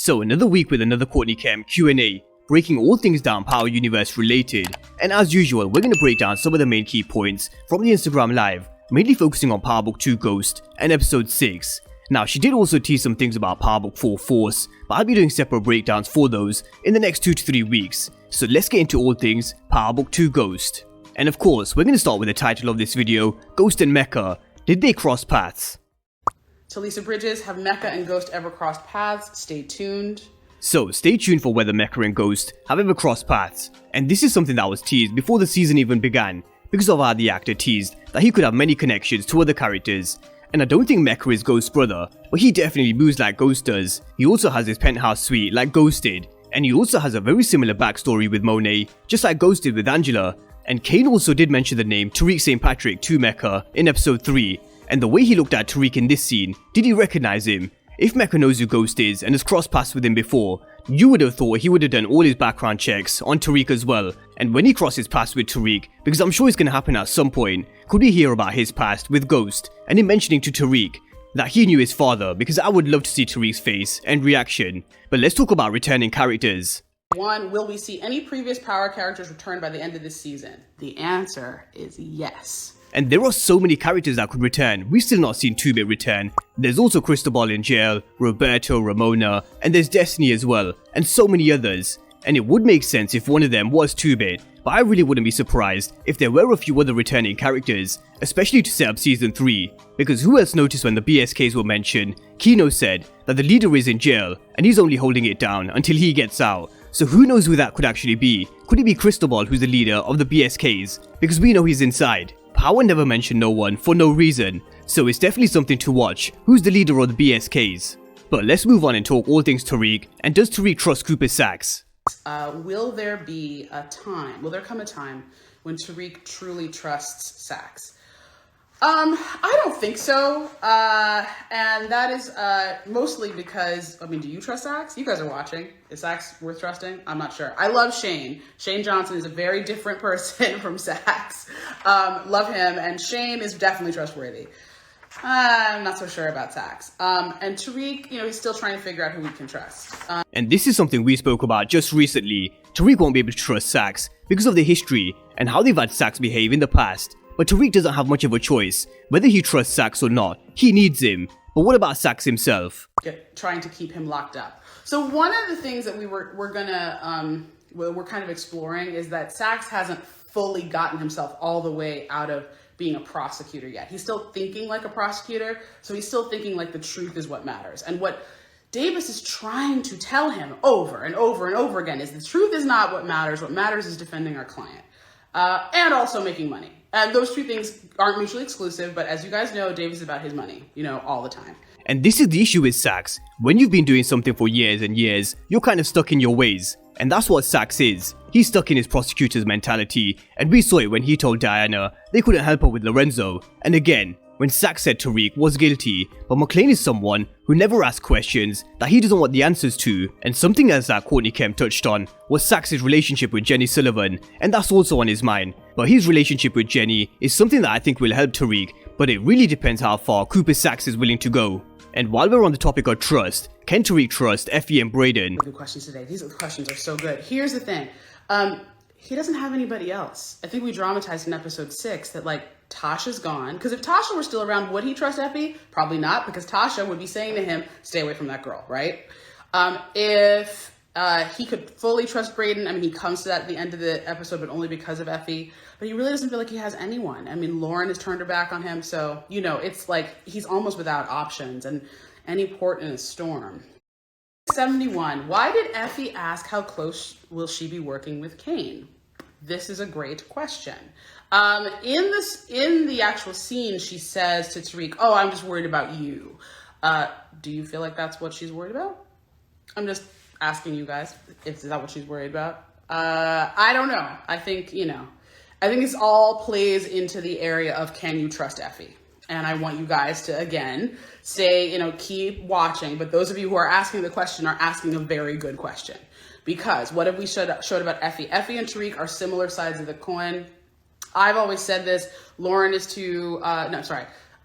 So another week with another Courtney Kemp Q&A, breaking all things down Power Universe related. And as usual, we're going to break down some of the main key points from the Instagram Live, mainly focusing on Power Book 2 Ghost and Episode 6. Now, she did also tease some things about Power Book 4 Force, but I'll be doing separate breakdowns for those in the next 2 to 3 weeks. So let's get into all things Power Book 2 Ghost. And of course, we're going to start with the title of this video, Ghost and Mecca. Did they cross paths? Talisa Bridges, have Mecca and Ghost ever crossed paths? Stay tuned. So stay tuned for whether Mecca and Ghost have ever crossed paths. And this is something that was teased before the season even began, because of how the actor teased that he could have many connections to other characters. And I don't think Mecca is Ghost's brother, but he definitely moves like Ghost does. He also has his penthouse suite like Ghost did, and he also has a very similar backstory with Monet, just like Ghost did with Angela. And Kane also did mention the name Tariq St. Patrick to Mecca in episode 3, and the way he looked at Tariq in this scene, did he recognize him? If Mecca knows who Ghost is and has crossed paths with him before, you would have thought he would have done all his background checks on Tariq as well. And when he crosses paths with Tariq, because I'm sure it's going to happen at some point, could we hear about his past with Ghost and him mentioning to Tariq that he knew his father, because I would love to see Tariq's face and reaction. But let's talk about returning characters. 1. Will we see any previous Power characters return by the end of this season? The answer is yes. And there are so many characters that could return. We've still not seen 2-Bit return. There's also Cristobal in jail, Roberto, Ramona, and there's Destiny as well, and so many others. And it would make sense if one of them was 2-Bit, but I really wouldn't be surprised if there were a few other returning characters, especially to set up season 3. Because who else noticed when the BSKs were mentioned, Kino said that the leader is in jail and he's only holding it down until he gets out. So who knows who that could actually be? Could it be Cristobal who's the leader of the BSKs? Because we know he's inside. Power never mentioned no one for no reason, so it's definitely something to watch. Who's the leader of the BSKs? But let's move on and talk all things Tariq, and does Tariq trust Cooper Saxe? Will there come a time when Tariq truly trusts Saxe? I don't think so, and that is mostly because, do you trust Saxe? You guys are watching. Is Saxe worth trusting? I'm not sure. I love Shane. Shane Johnson is a very different person from Saxe. Love him, and Shane is definitely trustworthy. I'm not so sure about Saxe. And Tariq, he's still trying to figure out who we can trust. And this is something we spoke about just recently. Tariq won't be able to trust Saxe because of the history and how they've had Saxe behave in the past. But Tariq doesn't have much of a choice, whether he trusts Saxe or not. He needs him. But what about Saxe himself? Trying to keep him locked up. So one of the things that we're kind of exploring is that Saxe hasn't fully gotten himself all the way out of being a prosecutor yet. He's still thinking like a prosecutor, so he's still thinking like the truth is what matters. And what Davis is trying to tell him over and over and over again is the truth is not what matters. What matters is defending our client and also making money. And those two things aren't mutually exclusive, but as you guys know, Davis is about his money, all the time. And this is the issue with Saxe. When you've been doing something for years and years, you're kind of stuck in your ways. And that's what Saxe is. He's stuck in his prosecutor's mentality, and we saw it when he told Diana they couldn't help her with Lorenzo. And again, when Saxe said Tariq was guilty, but McLean is someone who never asks questions that he doesn't want the answers to. And something else that Courtney Kemp touched on was Saxe's relationship with Jenny Sullivan, and that's also on his mind. But his relationship with Jenny is something that I think will help Tariq, but it really depends how far Cooper Saxe is willing to go. And while we're on the topic of trust, can Tariq trust Effie and Brayden? Good questions today. These questions are so good. Here's the thing. He doesn't have anybody else. I think we dramatized in episode 6 that Tasha's gone. Because if Tasha were still around, would he trust Effie? Probably not, because Tasha would be saying to him, stay away from that girl, right? If he could fully trust Brayden, he comes to that at the end of the episode, but only because of Effie. But he really doesn't feel like he has anyone. Lauren has turned her back on him, so, it's like he's almost without options, and any port in a storm. 71. Why did Effie ask how close will she be working with Kane? This is a great question. In the actual scene, she says to Tariq, "Oh, I'm just worried about you." Do you feel like that's what she's worried about? I'm just asking you guys. Is that what she's worried about? I don't know. I think this all plays into the area of can you trust Effie? And I want you guys to, again, stay, keep watching. But those of you who are asking the question are asking a very good question. Because what have we showed about Effie? Effie and Tariq are similar sides of the coin. I've always said this. Lauren is to,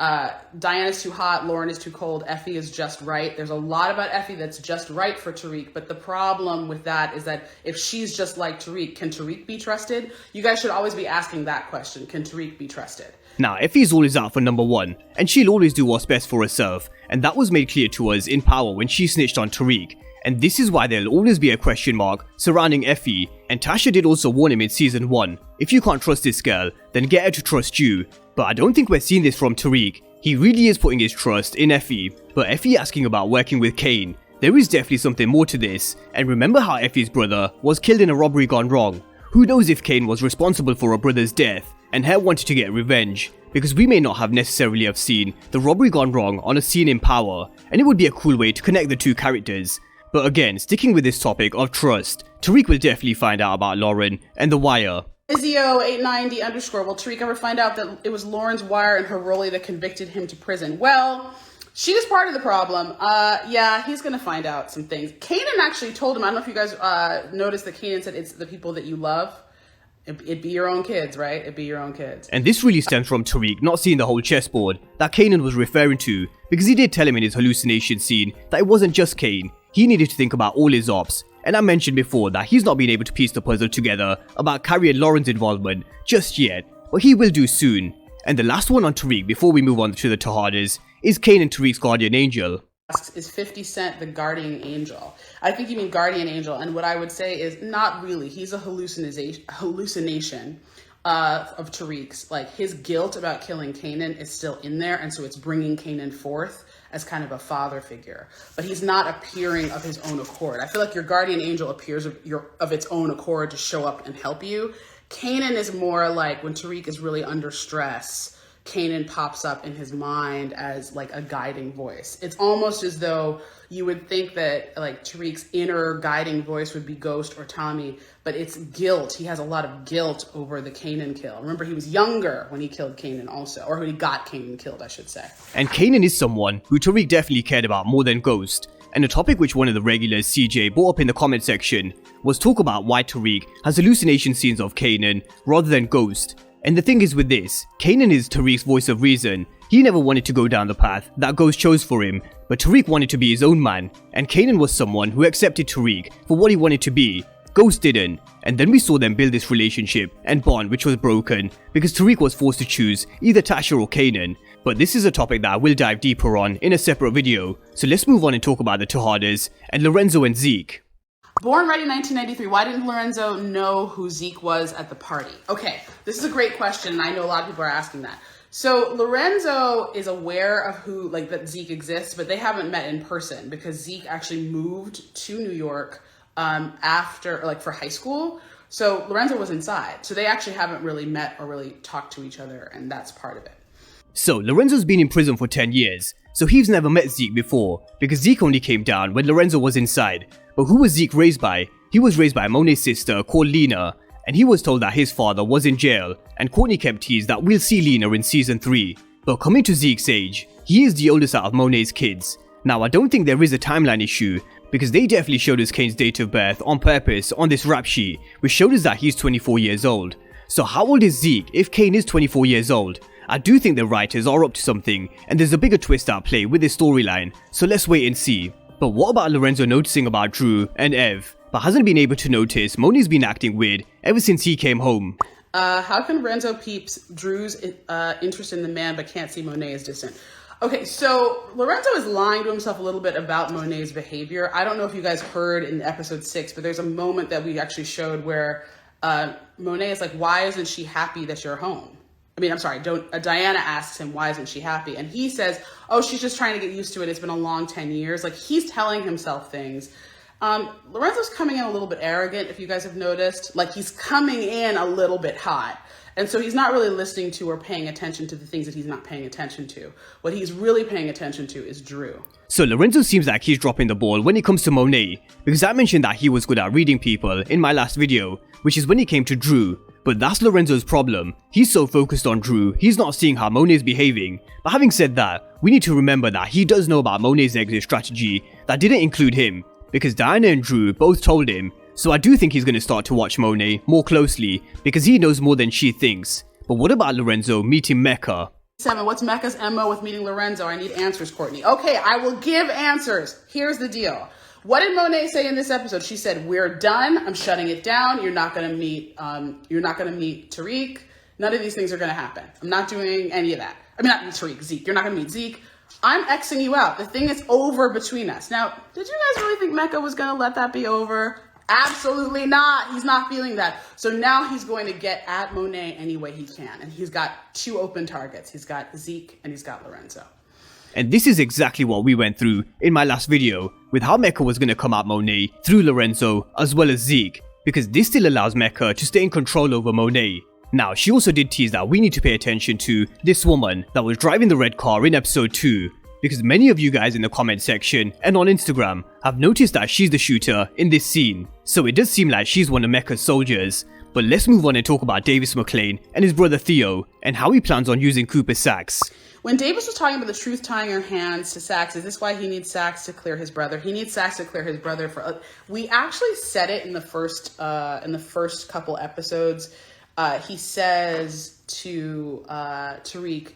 Diana's too hot, Lauren is too cold, Effie is just right. There's a lot about Effie that's just right for Tariq, but the problem with that is that if she's just like Tariq, can Tariq be trusted? You guys should always be asking that question. Can Tariq be trusted? Now, Effie's always out for number one, and she'll always do what's best for herself, and that was made clear to us in Power when she snitched on Tariq. And this is why there'll always be a question mark surrounding Effie, and Tasha did also warn him in season 1, if you can't trust this girl, then get her to trust you. But I don't think we're seeing this from Tariq. He really is putting his trust in Effie. But Effie asking about working with Kane, there is definitely something more to this. And remember how Effie's brother was killed in a robbery gone wrong? Who knows if Kane was responsible for her brother's death and her wanted to get revenge? Because we may not have necessarily have seen the robbery gone wrong on a scene in Power, and it would be a cool way to connect the two characters. But again, sticking with this topic of trust, Tariq will definitely find out about Lauren and the wire. Izio890_, will Tariq ever find out that it was Lauren's wire and her rollie that convicted him to prison? Well, she was part of the problem. Yeah, he's gonna find out some things. Kanan actually told him, I don't know if you guys noticed that Kanan said it's the people that you love. It'd be your own kids, right? It'd be your own kids. And this really stems from Tariq not seeing the whole chessboard that Kanan was referring to, because he did tell him in his hallucination scene that it wasn't just Kane. He needed to think about all his ops, and I mentioned before that he's not been able to piece the puzzle together about Carrie and Lauren's involvement just yet, but he will do soon. And the last one on Tariq before we move on to the Tejadas is Kane and Tariq's guardian angel. Is 50 Cent the guardian angel? I think you mean guardian angel, and what I would say is not really. He's a hallucination of Tariq's. Like, his guilt about killing Kanan is still in there, and so it's bringing Kanan forth as kind of a father figure, but he's not appearing of his own accord. I feel like your guardian angel appears of its own accord to show up and help you. Kanan is more like when Tariq is really under stress, Kanan pops up in his mind as like a guiding voice. It's almost as though you would think that like Tariq's inner guiding voice would be Ghost or Tommy, but it's guilt. He has a lot of guilt over the Kanan kill. Remember, he was younger when he killed Kanan also, or when he got Kanan killed, I should say. And Kanan is someone who Tariq definitely cared about more than Ghost. And a topic which one of the regulars, CJ, brought up in the comment section was talk about why Tariq has hallucination scenes of Kanan rather than Ghost. And the thing is with this, Kanan is Tariq's voice of reason. He never wanted to go down the path that Ghost chose for him, but Tariq wanted to be his own man, and Kanan was someone who accepted Tariq for what he wanted to be. Ghost didn't, and then we saw them build this relationship and bond which was broken because Tariq was forced to choose either Tasha or Kanan. But this is a topic that I will dive deeper on in a separate video, so let's move on and talk about the Tejadas and Lorenzo and Zeke. Born ready 1993. Why didn't Lorenzo know who Zeke was at the party? Okay, this is a great question, and I know a lot of people are asking that. So Lorenzo is aware of who, like, that Zeke exists, but they haven't met in person because Zeke actually moved to New York after, like, for high school. So Lorenzo was inside. So they actually haven't really met or really talked to each other, and that's part of it. So Lorenzo's been in prison for 10 years, so he's never met Zeke before, because Zeke only came down when Lorenzo was inside. But who was Zeke raised by? He was raised by Monet's sister called Lena, and he was told that his father was in jail, and Courtney kept teased that we'll see Lena in season 3. But coming to Zeke's age, he is the oldest out of Monet's kids. Now I don't think there is a timeline issue, because they definitely showed us Kane's date of birth on purpose on this rap sheet, which showed us that he's 24 years old. So how old is Zeke if Kane is 24 years old? I do think the writers are up to something, and there's a bigger twist at play with this storyline, so let's wait and see. But what about Lorenzo noticing about Drew and Ev, but hasn't been able to notice Monet's been acting weird ever since he came home? How can Lorenzo peeps Drew's interest in the man but can't see Monet as distant? Okay, so Lorenzo is lying to himself a little bit about Monet's behavior. I don't know if you guys heard in episode 6, but there's a moment that we actually showed where Monet is like, why isn't she happy that you're home? Diana asks him, why isn't she happy? And he says, oh, she's just trying to get used to it. It's been a long 10 years. Like, he's telling himself things. Lorenzo's coming in a little bit arrogant, if you guys have noticed. Like, he's coming in a little bit hot. And so he's not really listening to or paying attention to the things that he's not paying attention to. What he's really paying attention to is Drew. So Lorenzo seems like he's dropping the ball when it comes to Monet, because I mentioned that he was good at reading people in my last video, which is when it came to Drew. But that's Lorenzo's problem. He's so focused on Drew, he's not seeing how Monet's behaving. But having said that, we need to remember that he does know about Monet's exit strategy that didn't include him, because Diana and Drew both told him. So I do think he's going to start to watch Monet more closely, because he knows more than she thinks. But what about Lorenzo meeting Mecca? 7, what's Mecca's MO with meeting Lorenzo? I need answers, Courtney. Okay, I will give answers. Here's the deal. What did Monet say in this episode? She said, "We're done. I'm shutting it down. You're not gonna meet Tariq. None of these things are gonna happen. I'm not doing any of that. I mean, not Tariq, Zeke. You're not gonna meet Zeke. I'm Xing you out. The thing is over between us." Now, did you guys really think Mecca was gonna let that be over? Absolutely not. He's not feeling that. So now he's going to get at Monet any way he can. And he's got 2 open targets. He's got Zeke and he's got Lorenzo. And this is exactly what we went through in my last video with how Mecca was going to come at Monet through Lorenzo as well as Zeke, because this still allows Mecca to stay in control over Monet. Now, she also did tease that we need to pay attention to this woman that was driving the red car in episode 2, because many of you guys in the comment section and on Instagram have noticed that she's the shooter in this scene. So it does seem like she's one of Mecca's soldiers. But let's move on and talk about Davis McLean and his brother Theo and how he plans on using Cooper's Sax. When Davis was talking about the truth tying her hands to Sax, is this why he needs Sax to clear his brother? He needs Sax to clear his brother for. We actually said it in the first couple episodes. He says to Tariq,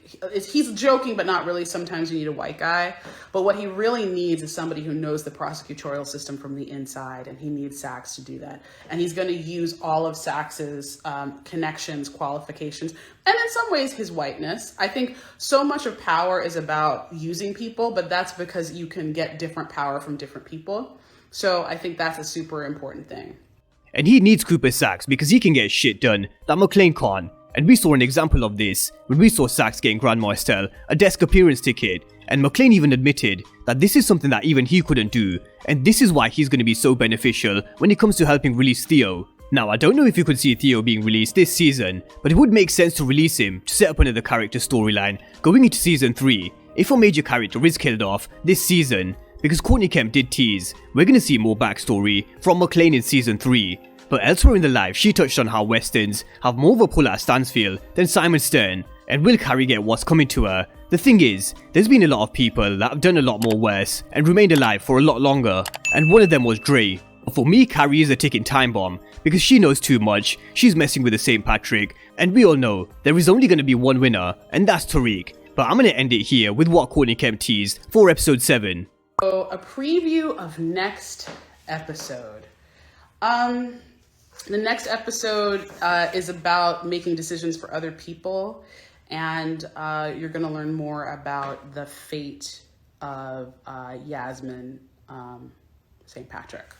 he's joking, but not really. Sometimes you need a white guy. But what he really needs is somebody who knows the prosecutorial system from the inside, and he needs Sax to do that. And he's going to use all of Sax's connections, qualifications, and in some ways his whiteness. I think so much of power is about using people, but that's because you can get different power from different people. So I think that's a super important thing. And he needs Cooper's Sax because he can get shit done that McLean can't. And we saw an example of this when we saw Sax getting Grandma Estelle a desk appearance ticket, and McLean even admitted that this is something that even he couldn't do, and this is why he's going to be so beneficial when it comes to helping release Theo. Now, I don't know if you could see Theo being released this season, but it would make sense to release him to set up another character storyline going into season 3 if a major character is killed off this season, because Courtney Kemp did tease we're going to see more backstory from McLean in season 3. But elsewhere in the live, she touched on how Westerns have more of a pull at Stansfield than Simon Stern, and will Carrie get what's coming to her? The thing is, there's been a lot of people that have done a lot more worse and remained alive for a lot longer, and one of them was Dre. For me, Carrie is a ticking time bomb, because she knows too much, she's messing with the St. Patrick, and we all know there is only going to be one winner, and that's Tariq. But I'm going to end it here with what Courtney Kemp teased for episode 7. So, a preview of next episode. The next episode is about making decisions for other people, and you're going to learn more about the fate of Yasmin St. Patrick.